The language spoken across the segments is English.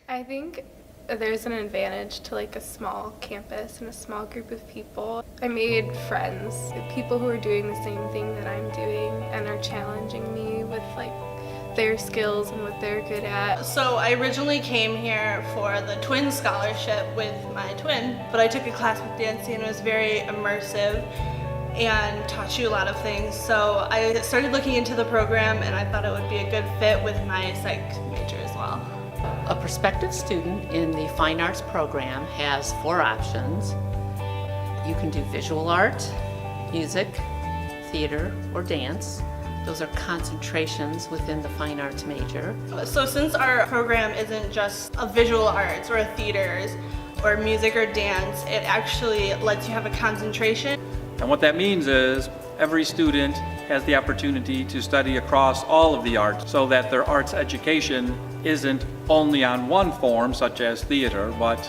I think there's an advantage to like a small campus and a small group of people. I made friends, people who are doing the same thing that I'm doing and are challenging me with like their skills and what they're good at. So I originally came here for the twin scholarship with my twin, but I took a class with Nancy and it was very immersive and taught you a lot of things. So I started looking into the program and I thought it would be a good fit with my psych major as well. A prospective student in the Fine Arts program has 4 options. You can do visual art, music, theater, or dance. Those are concentrations within the Fine Arts major. So since our program isn't just a visual arts or a theaters or music or dance, it actually lets you have a concentration. And what that means is every student has the opportunity to study across all of the arts so that their arts education isn't only on one form, such as theater, but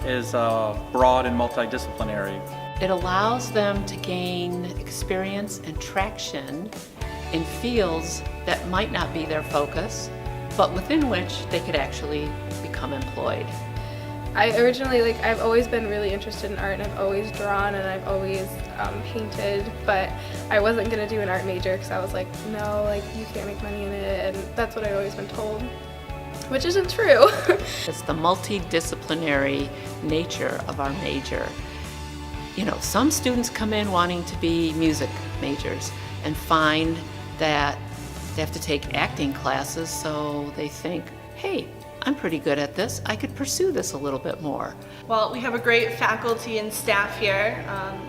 is broad and multidisciplinary. It allows them to gain experience and traction in fields that might not be their focus, but within which they could actually become employed. I've always been really interested in art and I've always drawn and I've always painted, but I wasn't going to do an art major because I was like, no, like you can't make money in it, and that's what I've always been told, which isn't true. It's the multidisciplinary nature of our major. You know, some students come in wanting to be music majors and find that they have to take acting classes, so they think, hey, I'm pretty good at this, I could pursue this a little bit more. Well, we have a great faculty and staff here.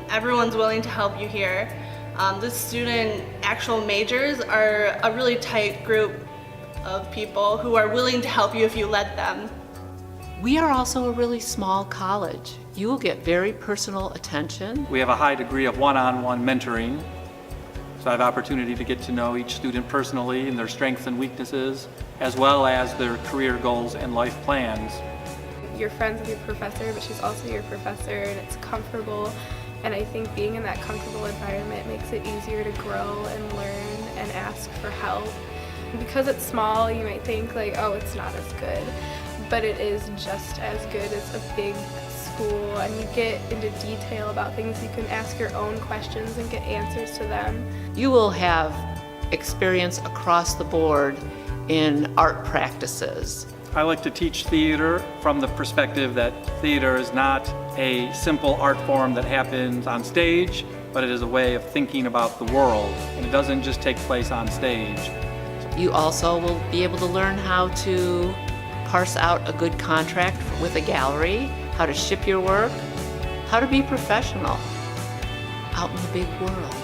Everyone's willing to help you here. The student actual majors are a really tight group of people who are willing to help you if you let them. We are also a really small college. You will get very personal attention. We have a high degree of one-on-one mentoring, so I have opportunity to get to know each student personally and their strengths and weaknesses, as well as their career goals and life plans. You're friends with your professor, but she's also your professor, and it's comfortable. And I think being in that comfortable environment makes it easier to grow and learn and ask for help. Because it's small, you might think like, oh, it's not as good, but it is just as good as a big school, and you get into detail about things. You can ask your own questions and get answers to them. You will have experience across the board in art practices. I like to teach theater from the perspective that theater is not a simple art form that happens on stage, but it is a way of thinking about the world, and it doesn't just take place on stage. You also will be able to learn how to parse out a good contract with a gallery, how to ship your work, how to be professional out in the big world.